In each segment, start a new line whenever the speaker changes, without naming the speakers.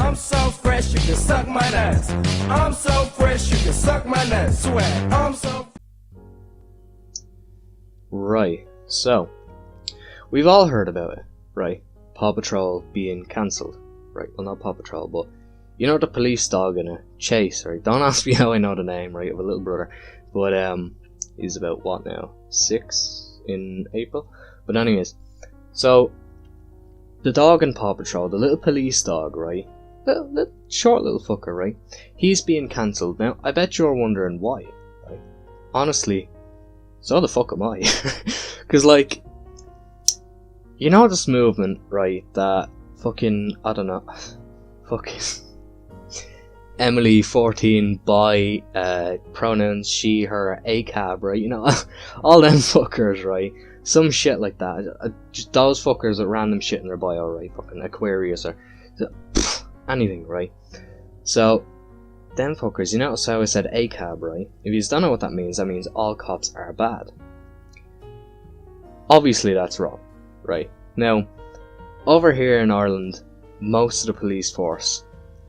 I'm so fresh, you can suck my nuts. I'm so fresh, you can suck my nuts. Swag, I'm so...
Right, so, we've all heard about it, right? Paw Patrol being cancelled, right? Well, not Paw Patrol, but you know the police dog in a Chase, right? Don't ask me how I know the name, right, of a little brother. But, he's about, what now? 6 in April? But anyways, so, the dog in Paw Patrol, the little police dog, right? Little short little fucker, right? He's being cancelled. Now, I bet you're wondering why, right? Honestly, so the fuck am I? Because, like, you know this movement, right, that fucking, I don't know, fucking Emily 14 by pronouns she, her, ACAB, right? You know, all them fuckers, right? Some shit like that. Just those fuckers with random shit in their bio, right? Fucking Aquarius or anything, right? So, them fuckers, you notice how I said ACAB, right? If you don't know what that means all cops are bad. Obviously that's wrong, right? Now, over here in Ireland, most of the police force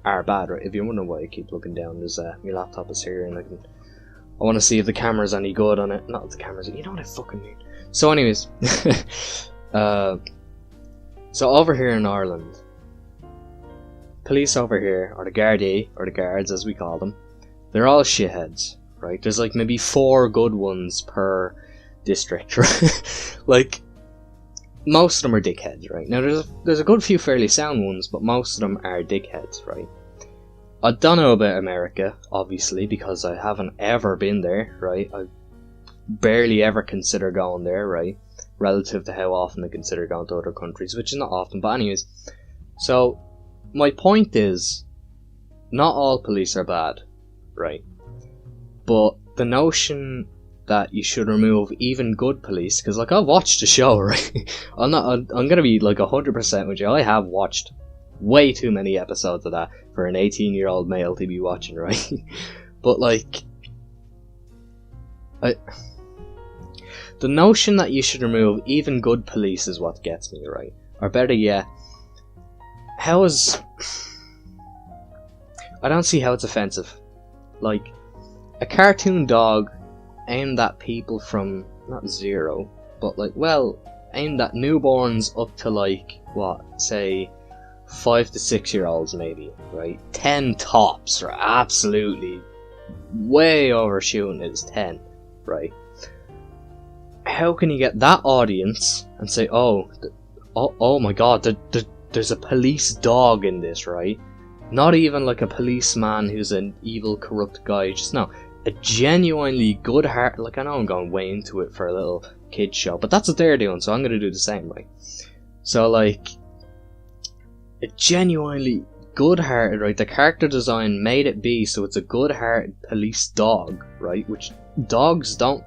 are bad, right? If you're wondering why I keep looking down, there's my laptop is here and I want to see if the camera's any good on it. Not if the camera's, you know what I fucking mean. So anyways, so over here in Ireland, police over here, or the Gardaí, or the guards as we call them, they're all shitheads, right? There's like maybe 4 good ones per district, right? Like, most of them are dickheads, right? Now there's a good few fairly sound ones, but most of them are dickheads, right? I don't know about America, obviously, because I haven't ever been there, right? I barely ever consider going there, right? Relative to how often I consider going to other countries, which is not often, but anyways. So, my point is, not all police are bad, right? But the notion that you should remove even good police, because like I've watched the show, right? I'm gonna be like 100% with you. I have watched way too many episodes of that for an 18-year-old male to be watching, right? But like, the notion that you should remove even good police is what gets me, right? Or better yet, I don't see how it's offensive. Like, a cartoon dog aimed at people from, not 0, but like, well, aimed at newborns up to like, what, say, 5 to 6 year olds maybe, right? 10 tops, right? Absolutely way overshooting it is 10, right? How can you get that audience and say, oh my god, there's a police dog in this, right? Not even like a policeman who's an evil, corrupt guy, just no, a genuinely good heart. Like, I know I'm going way into it for a little kid show, but that's what they're doing, so I'm gonna do the same, right? So, like, a genuinely good-hearted, right? The character design made it be so it's a good-hearted police dog, right? Which dogs don't,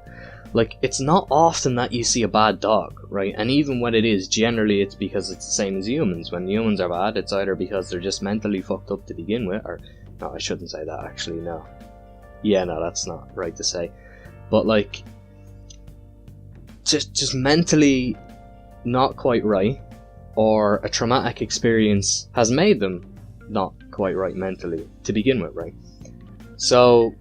like, it's not often that you see a bad dog, right? And even when it is, generally it's because it's the same as humans. When humans are bad, it's either because they're just mentally fucked up to begin with, or, no, I shouldn't say that, actually, no. Yeah, no, that's not right to say. But, like, just mentally not quite right, or a traumatic experience has made them not quite right mentally to begin with, right? So,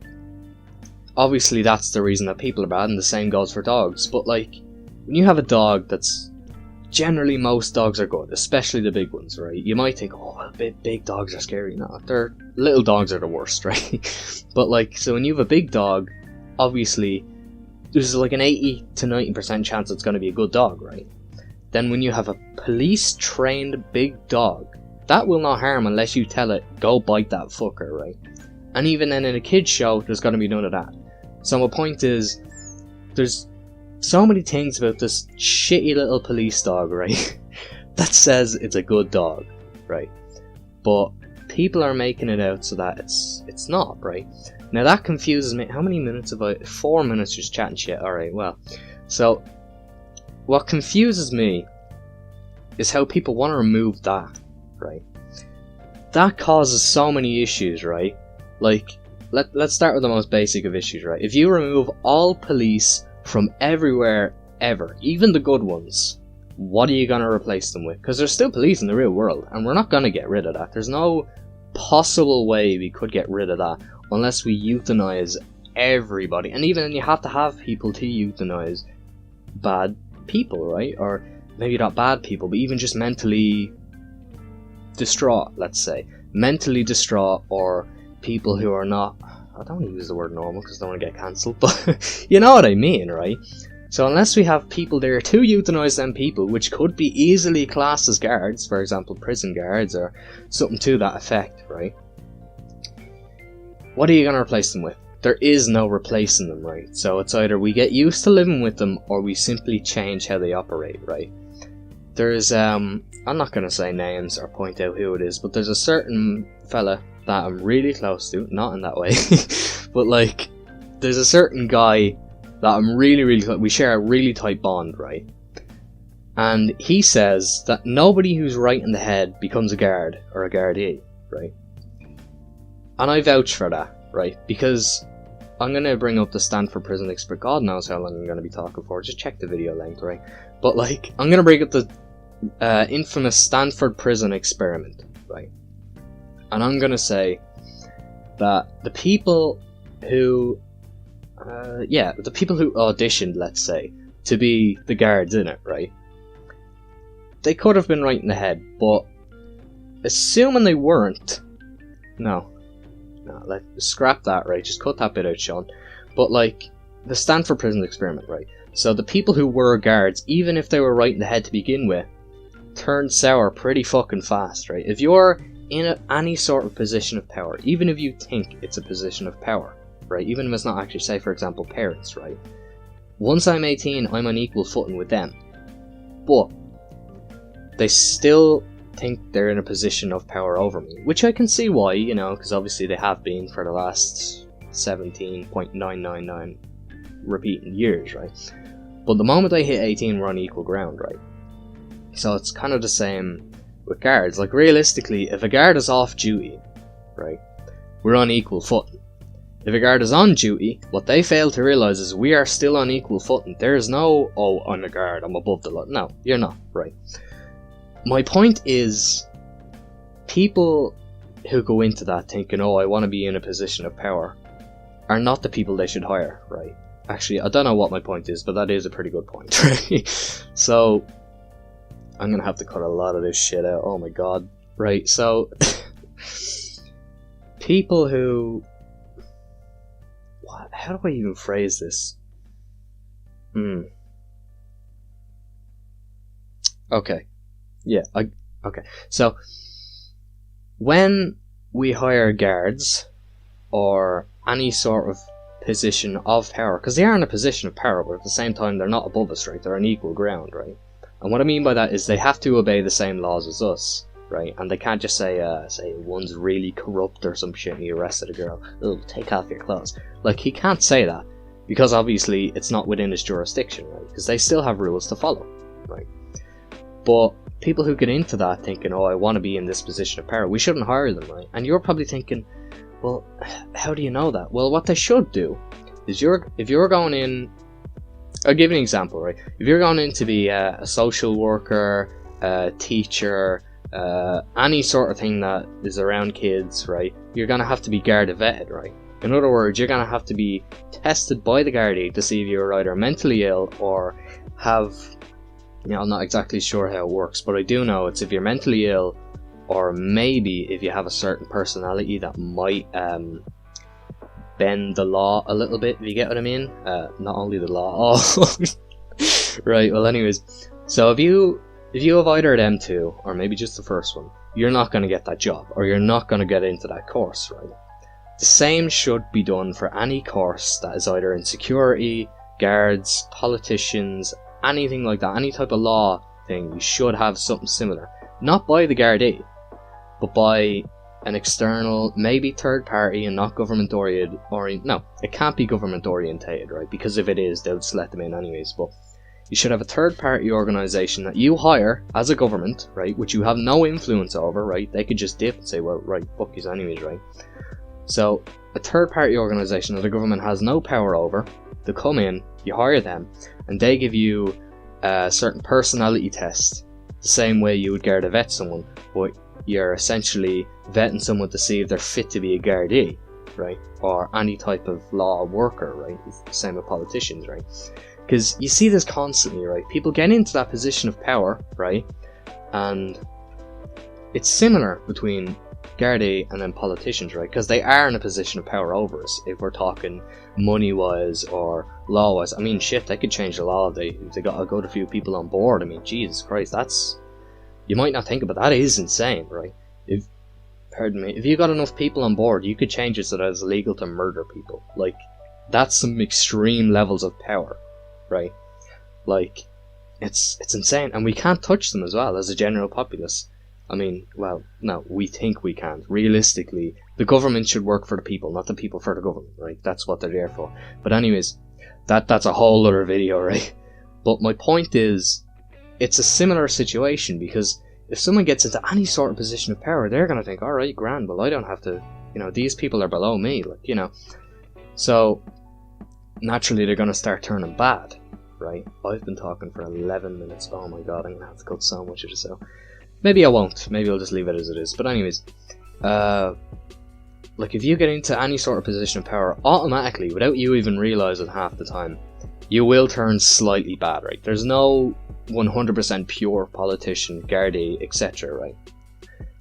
obviously that's the reason that people are bad, and the same goes for dogs. But, like, when you have a dog that's, generally most dogs are good, especially the big ones, right? You might think, oh, well, big dogs are scary. No, little dogs are the worst, right? But, like, so when you have a big dog, obviously there's like an 80 to 90% chance it's going to be a good dog, right? Then when you have a police trained big dog, that will not harm unless you tell it, go bite that fucker, right? And even then in a kid's show, there's going to be none of that. So my point is, there's so many things about this shitty little police dog, right? That says it's a good dog, right? But people are making it out so that it's not, right? Now that confuses me. How many minutes have I? 4 minutes just chatting shit. Alright, well. So, what confuses me is how people want to remove that, right? That causes so many issues, right? Like, let's start with the most basic of issues, right? If you remove all police from everywhere ever, even the good ones, what are you going to replace them with? Because there's still police in the real world, and we're not going to get rid of that. There's no possible way we could get rid of that unless we euthanize everybody. And even then, you have to have people to euthanize bad people, right? Or maybe not bad people, but even just mentally distraught, let's say. Mentally distraught, or people who are not, I don't want to use the word normal because I don't want to get cancelled, but you know what I mean, right? So unless we have people there to euthanize them people, which could be easily classed as guards, for example prison guards or something to that effect, right? What are you going to replace them with? There is no replacing them, right? So it's either we get used to living with them or we simply change how they operate, right? There's, I'm not going to say names or point out who it is, but there's a certain fella that I'm really close to, not in that way, but like, there's a certain guy that I'm really we share a really tight bond, right? And he says that nobody who's right in the head becomes a guard or a guardie, right? And I vouch for that, right? Because I'm going to bring up the Stanford prison experience. God knows how long I'm going to be talking for. Just check the video length, right? But like, I'm going to bring up the infamous Stanford prison experiment, right? And I'm going to say that the people who the people who auditioned, let's say, to be the guards in it, right? They could have been right in the head, but assuming they weren't, no, let's scrap that, right? Just cut that bit out, Sean. But like, the Stanford prison experiment, right? So the people who were guards, even if they were right in the head to begin with, turned sour pretty fucking fast, right? If you're in any sort of position of power, even if you think it's a position of power, right? Even if it's not actually, say for example parents, right? Once I'm 18, I'm on equal footing with them. But they still think they're in a position of power over me, which I can see why, you know, because obviously they have been for the last 17.999 repeating years, right? But the moment I hit 18, we're on equal ground, right? So it's kind of the same with guards. Like, realistically, if a guard is off duty, right, we're on equal footing. If a guard is on duty, what they fail to realise is we are still on equal footing. There is no, oh, I'm a guard, I'm above the law. No, you're not, right? My point is, people who go into that thinking, oh, I want to be in a position of power, are not the people they should hire, right? Actually, I don't know what my point is, but that is a pretty good point, right? So, I'm going to have to cut a lot of this shit out. Oh my god. Right, so, people who... How do I even phrase this? Okay. Yeah, okay. So, when we hire guards, or any sort of position of power, because they are in a position of power, but at the same time they're not above us, right? They're on equal ground, right? And what I mean by that is they have to obey the same laws as us, right? And they can't just say one's really corrupt or some shit and he arrested a girl. Oh, take off your clothes. Like, he can't say that, because obviously it's not within his jurisdiction, right? Because they still have rules to follow, right? But people who get into that thinking, oh, I want to be in this position of power, we shouldn't hire them, right? And you're probably thinking, well, how do you know that? Well, what they should do is if you're going in, I'll give you an example, right? If you're going in to be a social worker, a teacher, any sort of thing that is around kids, right? You're going to have to be Garda vetted, right? In other words, you're going to have to be tested by the Gardaí to see if you're either mentally ill or have, you know, I'm not exactly sure how it works, but I do know it's if you're mentally ill, or maybe if you have a certain personality that might bend the law a little bit, if you get what I mean? Not only the law, oh. Right, well anyways, so if you have either of them two, or maybe just the first one, you're not going to get that job, or you're not going to get into that course, right? The same should be done for any course that is either in security, guards, politicians, anything like that, any type of law thing. You should have something similar. Not by the Gardaí, but by an external, maybe third party and not government oriented. No, it can't be government orientated, right? Because if it is, they'll just let them in anyways. But you should have a third party organisation that you hire as a government, right? Which you have no influence over, right? They could just dip and say, well, right, fuck yous anyways, right? So, a third party organisation that the government has no power over, they come in, you hire them, and they give you a certain personality test, the same way you would Garda vet someone, but you're essentially vetting someone to see if they're fit to be a Gardaí, right? Or any type of law worker, right? It's the same with politicians, right? Because you see this constantly, right? People get into that position of power, right? And it's similar between Gardaí and then politicians, right? Because they are in a position of power over us. If we're talking money-wise or law-wise, I mean, shit, they could change the law if they got a good few people on board. I mean, Jesus Christ, that's... You might not think, but that is insane, right? If you got enough people on board, you could change it so that it's illegal to murder people. Like, that's some extreme levels of power, right? Like, it's insane, and we can't touch them as well as a general populace. I mean, well, no, we think we can't. Realistically, the government should work for the people, not the people for the government, right? That's what they're there for. But anyways, that's a whole other video, right? But my point is, it's a similar situation, because if someone gets into any sort of position of power, they're going to think, alright, grand, well, I don't have to, these people are below me, like, So, naturally, they're going to start turning bad, right? I've been talking for 11 minutes. Oh my god, I'm going to have to cut so much of this out. Maybe I won't. Maybe I'll just leave it as it is. But anyways, like, if you get into any sort of position of power, automatically, without you even realising half the time, you will turn slightly bad, right? There's no 100% pure politician, Gardaí, etc., right?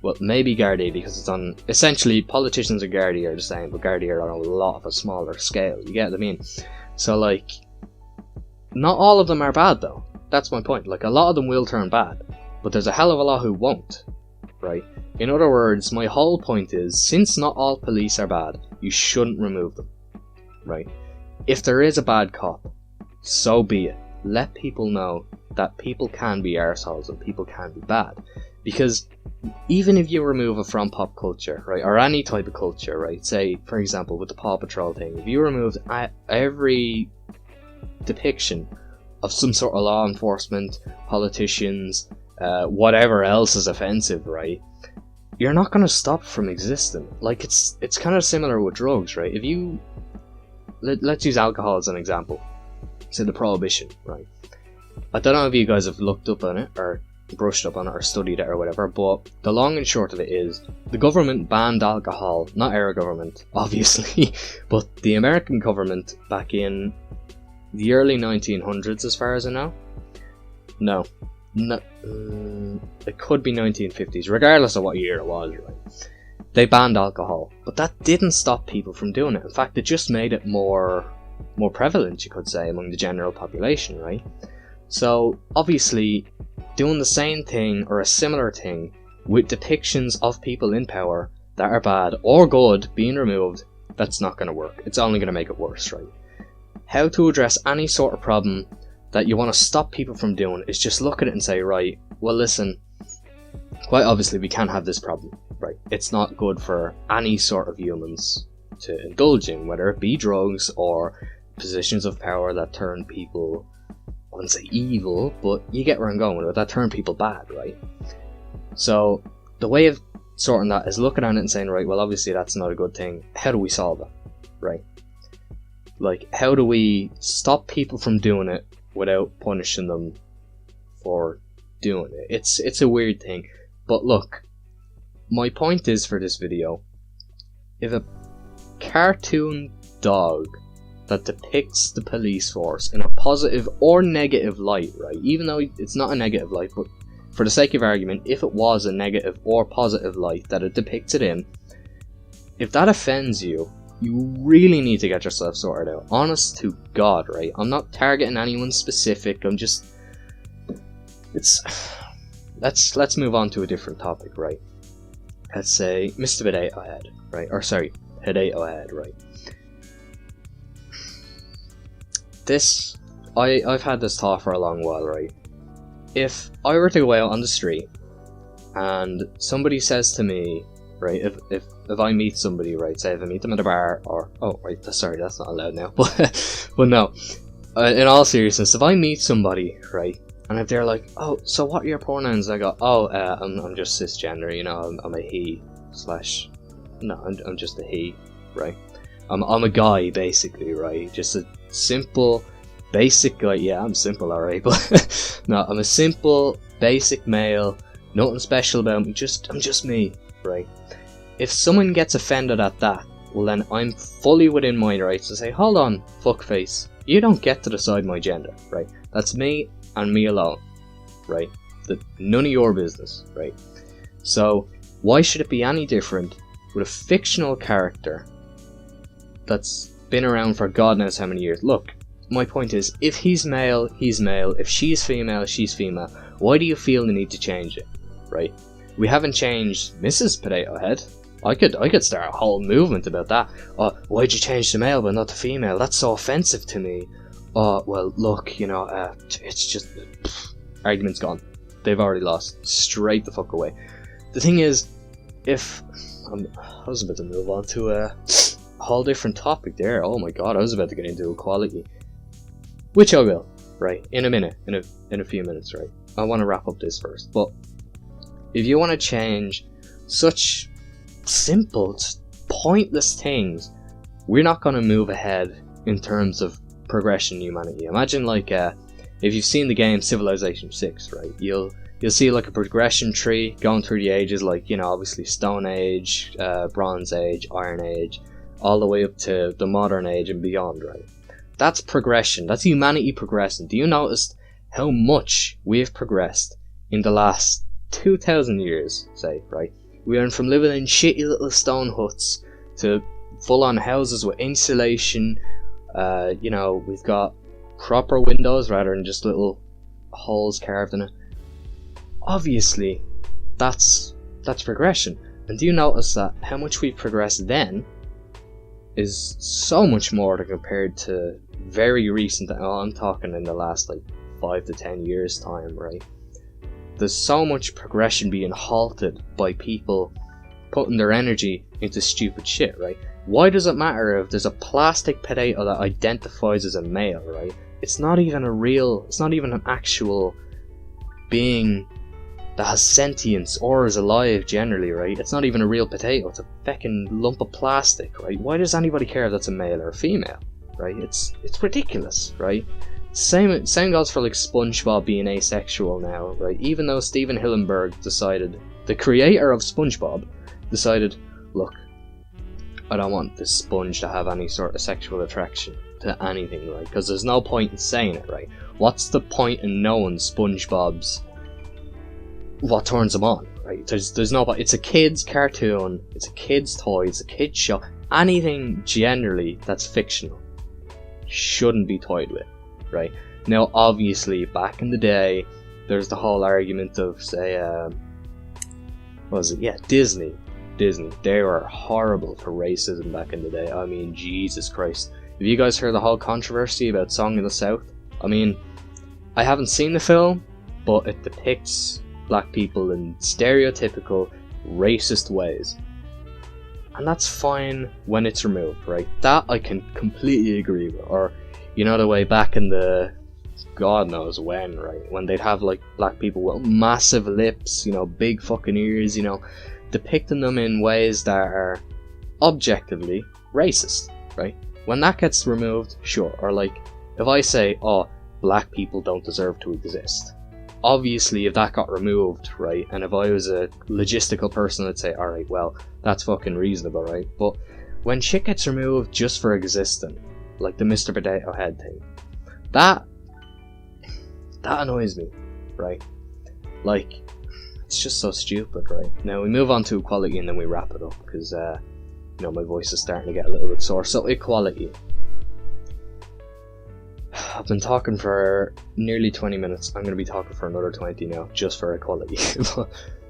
Well, maybe Gardaí, because it's on... Essentially, politicians and Gardaí are the same, but Gardaí are on a lot of a smaller scale, you get what I mean? So, like, not all of them are bad, though. That's my point. Like, a lot of them will turn bad, but there's a hell of a lot who won't, right? In other words, my whole point is, since not all police are bad, you shouldn't remove them, right? If there is a bad cop, so be it. Let people know that people can be arseholes and people can be bad. Because even if you remove it from pop culture, right, or any type of culture, right, say, for example, with the Paw Patrol thing, if you removed every depiction of some sort of law enforcement, politicians, whatever else is offensive, right, you're not going to stop from existing. Like, it's kind of similar with drugs, right? If you... Let's use alcohol as an example. Say the Prohibition, right? I don't know if you guys have looked up on it, or brushed up on it, or studied it, or whatever, but the long and short of it is, the government banned alcohol, not our government, obviously, but the American government back in the early 1900s, as far as I know. No, it could be 1950s, regardless of what year it was, right? They banned alcohol, but that didn't stop people from doing it. In fact, it just made it more prevalent, you could say, among the general population, right? So, obviously, doing the same thing or a similar thing with depictions of people in power that are bad or good being removed, that's not going to work. It's only going to make it worse, right? How to address any sort of problem that you want to stop people from doing is just look at it and say, right, well, listen, quite obviously we can't have this problem, right? It's not good for any sort of humans to indulge in, whether it be drugs or positions of power that turn people, I wouldn't say evil, but you get where I'm going with it, that turn people bad, right? So the way of sorting that is looking at it and saying, right, well, obviously that's not a good thing. How do we solve it, right? Like, how do we stop people from doing it without punishing them for doing it? It's a weird thing. But look, my point is for this video, if a cartoon dog that depicts the police force in a positive or negative light, right, even though it's not a negative light, but for the sake of argument, if it was a negative or positive light that it depicts it in, if that offends you, you really need to get yourself sorted out. Honest to God, right? I'm not targeting anyone specific, I'm just... Let's move on to a different topic, right? Let's say Mr. Potato Head, right? Or sorry, Potato Head, right? I've had this thought for a long while, right? If I were to go out on the street and somebody says to me, right, if I meet somebody, right, say if I meet them at a bar, or, oh, right, sorry, that's not allowed now, but no, in all seriousness, if I meet somebody, right, and if they're like, oh, so what are your pronouns? I go, oh, I'm just cisgender, you know, I'm a he, I'm just a he, right? I'm a guy, basically, right? Just a simple, basic guy. Yeah, I'm simple, alright, but no, I'm a simple, basic male Nothing special about me, I'm just me, right? If someone gets offended at that, well then I'm fully within my rights to say, hold on, fuckface, you don't get to decide my gender, right? That's me and me alone, right? None of your business, right? So why should it be any different with a fictional character that's been around for God knows how many years? Look, my point is, if he's male, he's male. If she's female, she's female. Why do you feel the need to change it, right? We haven't changed Mrs. Potato Head. I could start a whole movement about that. Oh, why'd you change the male but not the female? That's so offensive to me. Oh, well, look, it's just... Argument's gone. They've already lost. Straight the fuck away. The thing is, if... I was about to move on to a whole different topic there. Oh my god, I was about to get into equality. Which I will, right? In a minute. In a few minutes, right? I want to wrap up this first. But if you want to change such simple, pointless things, we're not going to move ahead in terms of progression in humanity. Imagine like if you've seen the game Civilization 6, right? You'll see like a progression tree going through the ages, like, obviously Stone Age, Bronze Age, Iron Age, all the way up to the modern age and beyond, right? That's progression. That's humanity progressing. Do you notice how much we've progressed in the last 2,000 years, say, right? We went from living in shitty little stone huts to full-on houses with insulation. We've got proper windows rather than just little holes carved in it. Obviously, that's progression. And do you notice that how much we've progressed then is so much more than compared to very recent, I'm talking in the last like 5 to 10 years time, right? There's so much progression being halted by people putting their energy into stupid shit, right? Why does it matter if there's a plastic potato that identifies as a male, right? It's not even an actual being that has sentience or is alive generally, right? It's not even a real potato, it's a feckin' lump of plastic, right? Why does anybody care if that's a male or a female, right? It's ridiculous, right? Same goes for like SpongeBob being asexual now, right? Even though Steven Hillenburg the creator of SpongeBob, decided, look, I don't want this sponge to have any sort of sexual attraction to anything, right? Because there's no point in saying it, right? What's the point in knowing SpongeBob's what turns him on, right? There's no. It's a kid's cartoon. It's a kid's toy. It's a kid's show. Anything generally that's fictional shouldn't be toyed with, right? Now, obviously, back in the day, there's the whole argument of, say, what was it? Yeah, Disney. They were horrible for racism back in the day. I mean, Jesus Christ. Have you guys heard the whole controversy about Song in the South? I mean, I haven't seen the film, but it depicts black people in stereotypical racist ways, and that's fine when it's removed, right? That I can completely agree with. Or the way back in the God knows when, right, when they'd have like black people with massive lips, big fucking ears, depicting them in ways that are objectively racist, right? When that gets removed, sure. Or like if I say, oh, black people don't deserve to exist, obviously, if that got removed, right, and if I was a logistical person, I'd say, alright, well, that's fucking reasonable, right? But when shit gets removed just for existing, like the Mr. Potato Head thing, that annoys me, right? Like, it's just so stupid, right? Now, we move on to equality and then we wrap it up, because, my voice is starting to get a little bit sore. So, equality. I've been talking for nearly 20 minutes. I'm going to be talking for another 20 now, just for equality.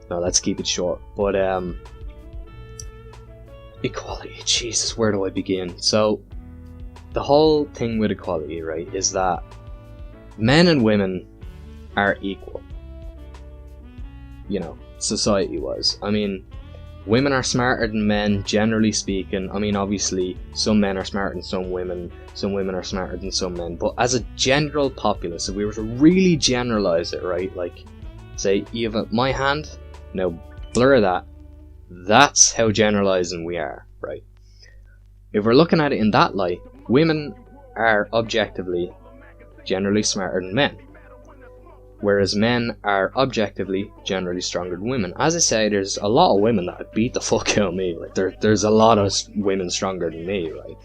No, let's keep it short. But, equality, Jesus, where do I begin? So, the whole thing with equality, right, is that men and women are equal. Society-wise. I mean, women are smarter than men, generally speaking. I mean, obviously, some men are smarter than some women are smarter than some men. But as a general populace, if we were to really generalize it, right, like, say, you have my hand, now blur that, that's how generalizing we are, right? If we're looking at it in that light, women are objectively generally smarter than men. whereas men are objectively generally stronger than women. As I say, there's a lot of women that would beat the fuck out of me. Like there's a lot of women stronger than me, right?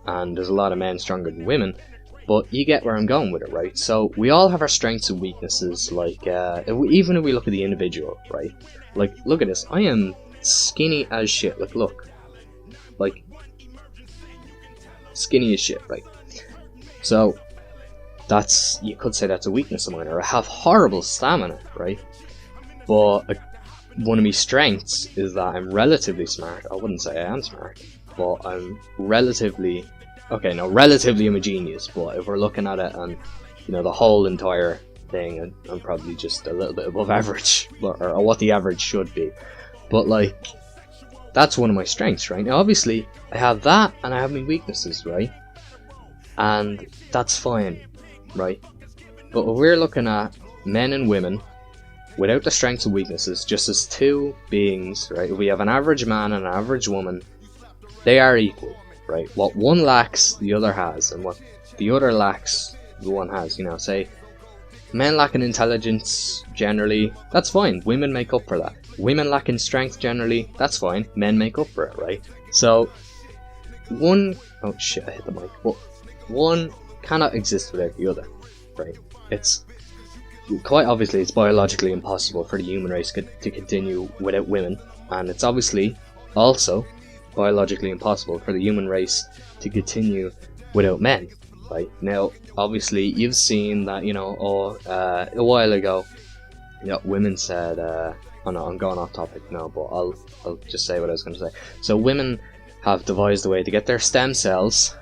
And there's a lot of men stronger than women. But you get where I'm going with it, right? So we all have our strengths and weaknesses. Like even if we look at the individual, right? Like look at this. I am skinny as shit. Like look, like skinny as shit, right? So that's, you could say that's a weakness of mine. Or I have horrible stamina, right? But one of my strengths is that I'm relatively smart. I wouldn't say I am smart, but I'm relatively I'm a genius. But if we're looking at it and the whole entire thing, I'm probably just a little bit above average, or what the average should be. But like, that's one of my strengths, right? Now obviously I have that and I have my weaknesses, right? And that's fine, right? But when we're looking at men and women without the strengths and weaknesses, just as two beings, right? If we have an average man and an average woman, they are equal, right? What one lacks, the other has, and what the other lacks, the one has. Say men lack in intelligence generally, that's fine. Women make up for that. Women lack in strength generally, that's fine. Men make up for it, right? So oh shit, I hit the mic. Well, one cannot exist without the other, right? It's quite obviously it's biologically impossible for the human race to continue without women, and it's obviously also biologically impossible for the human race to continue without men, right? Now obviously you've seen that a while ago women said oh no, I'm going off topic now, but I'll just say what I was going to say. So women have devised a way to get their stem cells,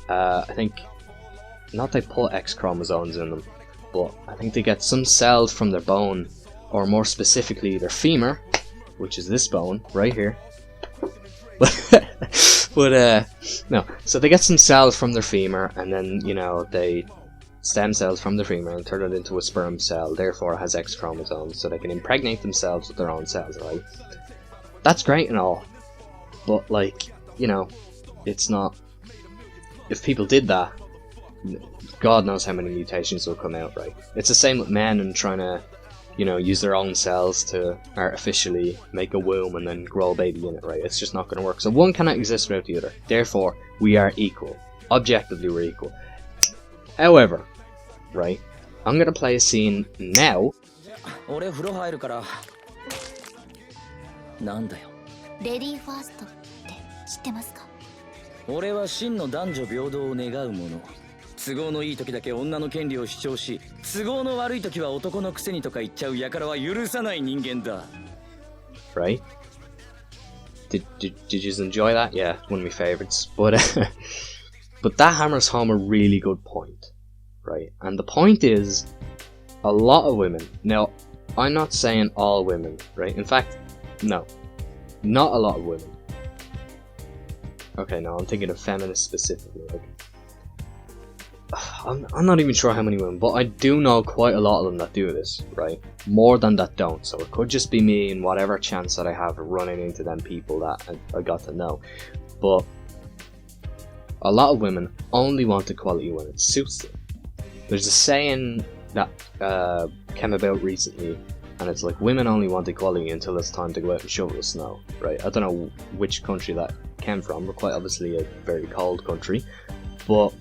I think not they put X chromosomes in them, but I think they get some cells from their bone, or more specifically their femur, which is this bone right here. But no, so they get some cells from their femur, and then they stem cells from the femur and turn it into a sperm cell, therefore it has X chromosomes, so they can impregnate themselves with their own cells, right? That's great and all, but like, it's not, if people did that, God knows how many mutations will come out, right? It's the same with men and trying to, use their own cells to artificially make a womb and then grow a baby in it, right? It's just not going to work. So one cannot exist without the other. Therefore, we are equal. Objectively, we're equal. However, right, I'm going to play a scene now.
俺風呂入るからなんだよ
レディーファーストって知ってますか？
俺は真の男女平等を願う者都合のいい時だけ女の権利を主張し都合の悪い時は男のくせにとか言っちゃう輩は許さない人間だ
Right? Did you enjoy that? Yeah, one of my favorites. But but that hammers home a really good point, right? And the point is, a lot of women, now I'm not saying all women, right? In fact, no, not a lot of women. Okay, no, I'm thinking of feminists specifically. Like, I'm not even sure how many women, but I do know quite a lot of them that do this, right? More than that don't, so it could just be me and whatever chance that I have of running into them people that I got to know. But a lot of women only want equality when it suits them. There's a saying that came about recently, and it's like, women only want equality until it's time to go out and shovel the snow, right? I don't know which country that came from. We're quite obviously a very cold country, but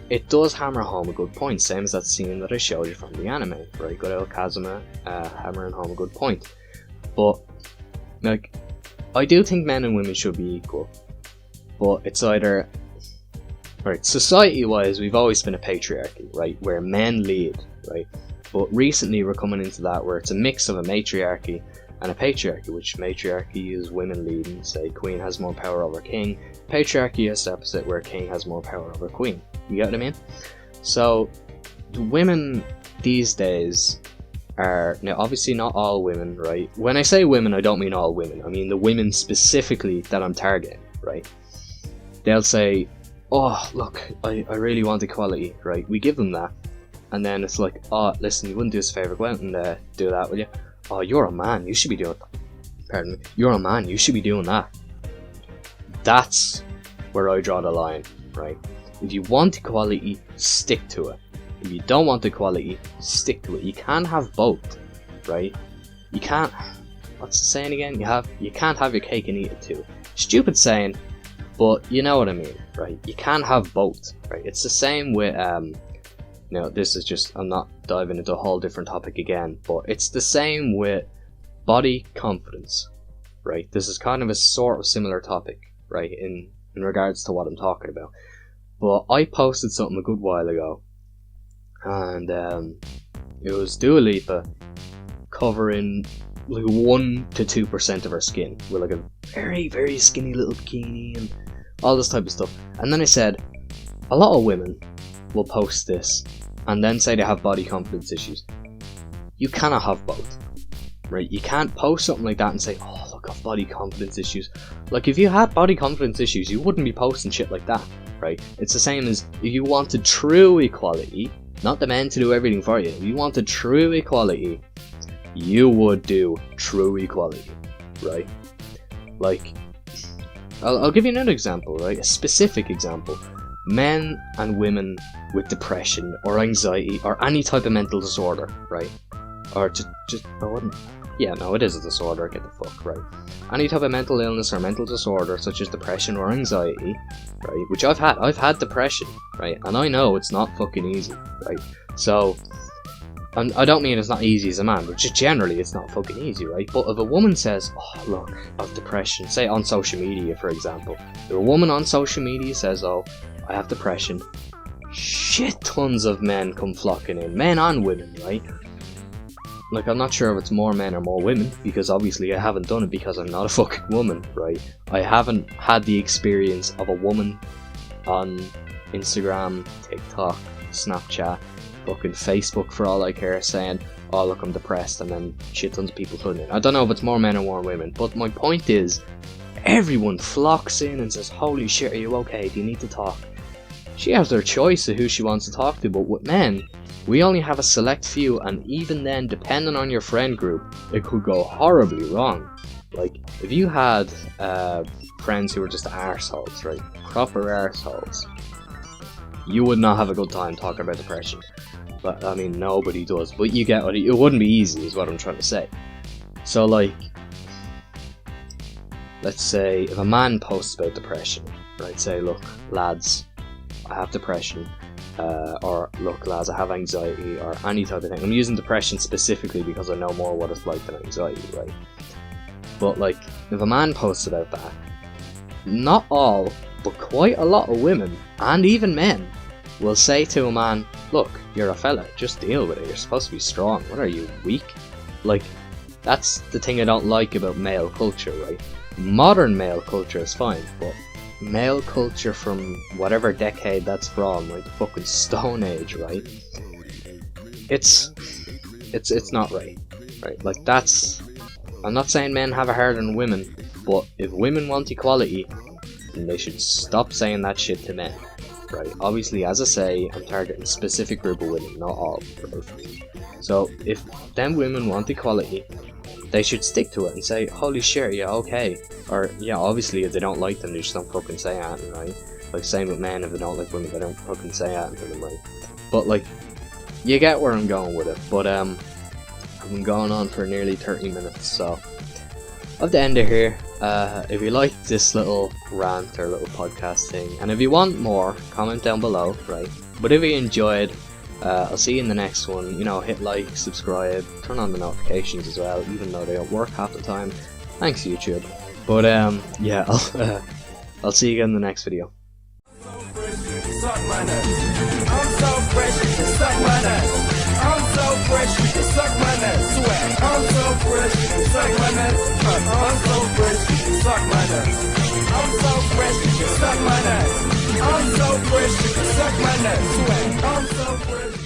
it does hammer home a good point, same as that scene that I showed you from the anime, right? Good old Kazuma hammering home a good point. But like, I do think men and women should be equal, but it's either, right, society-wise, we've always been a patriarchy, right, where men lead, right? But recently we're coming into that where it's a mix of a matriarchy and a patriarchy, which matriarchy is women leading, say queen has more power over king. Patriarchy is the opposite, where king has more power over queen. You get what I mean? So the women these days are, now obviously not all women, right? When I say women, I don't mean all women. I mean the women specifically that I'm targeting, right? They'll say, oh look, I really want equality, right? We give them that, and then it's like, oh listen, you wouldn't do us a favour, go out and do that, will you? Oh, you're a man, you should be doing that. Pardon me, you're a man, you should be doing that. That's where I draw the line, right? If you want equality, stick to it. If you don't want equality, stick to it. You can't have both, right? You can't. What's the saying again? You can't have your cake and eat it too. Stupid saying, but you know what I mean, right? You can't have both, right? It's the same with this is just, I'm not diving into a whole different topic again, but it's the same with body confidence, right? This is kind of a sort of similar topic, right? In regards to what I'm talking about. But I posted something a good while ago, and it was Dua Lipa covering like 1 to 2% of her skin with like a very, very skinny little bikini and all this type of stuff. And then I said, a lot of women will post this and then say they have body confidence issues. You cannot have both, right? You can't post something like that and say, oh look, I've body confidence issues. Like, if you had body confidence issues, you wouldn't be posting shit like that, right? It's the same as if you wanted true equality, not the men to do everything for you. If you wanted true equality, you would do true equality, right? Like, I'll give you another example, right? A specific example. Men and women with depression or anxiety or any type of mental disorder, right? Or it is a disorder, get the fuck, right? Any type of mental illness or mental disorder such as depression or anxiety, right? Which I've had depression, right? And I know it's not fucking easy, right? So, and I don't mean it's not easy as a man, but just generally it's not fucking easy, right? But if a woman says, oh look, I've depression, say on social media for example, if a woman on social media says, oh, I have depression, shit tons of men come flocking in, men and women, right? Like, I'm not sure if it's more men or more women, because obviously I haven't done it because I'm not a fucking woman, right? I haven't had the experience of a woman on Instagram, TikTok, Snapchat, fucking Facebook for all I care, saying, oh look, I'm depressed, and then shit tons of people flooding in. I don't know if it's more men or more women, but my point is, everyone flocks in and says, holy shit, are you okay? Do you need to talk? She has their choice of who she wants to talk to, but with men, we only have a select few, and even then, depending on your friend group, it could go horribly wrong. Like, if you had friends who were just arseholes, right? Proper arseholes, you would not have a good time talking about depression. But, I mean, nobody does. But you get what it wouldn't be easy, is what I'm trying to say. So, like, let's say if a man posts about depression, right? Say, look, lads, I have depression. Or look, lads, I have anxiety, or any type of thing. I'm using depression specifically because I know more what it's like than anxiety, right? But like, if a man posts about that, not all, but quite a lot of women, and even men, will say to a man, look, you're a fella, just deal with it, you're supposed to be strong, what are you, weak? Like, that's the thing I don't like about male culture, right? Modern male culture is fine, but male culture from whatever decade that's from, like the fucking Stone Age, right? It's not right, right? Like, that's, I'm not saying men have it harder than women, but if women want equality, then they should stop saying that shit to men, right? Obviously, as I say, I'm targeting a specific group of women, not all, right? So if them women want equality, they should stick to it and say, holy shit, yeah, okay. Or, yeah, obviously if they don't like them, they just don't fucking say anything, right? Like, same with men, if they don't like women, they don't fucking say anything to them, right? But, like, you get where I'm going with it. But, I've been going on for nearly 30 minutes, so I have to end it here. If you liked this little rant or little podcast thing, and if you want more, comment down below, right? But if you enjoyed, I'll see you in the next one. You know, hit like, subscribe, turn on the notifications as well, even though they don't work half the time. Thanks, YouTube. But yeah, I'll see you again in the next video.
I'm so fresh, you can suck my nuts. I'm so fresh, you can suck my nuts. Swag. I'm so fresh, you can suck my nuts. I'm so fresh, you can suck my nuts. I'm so fresh, you can suck my nuts. I'm so fresh, you can suck my nuts. Swag. I'm so fresh.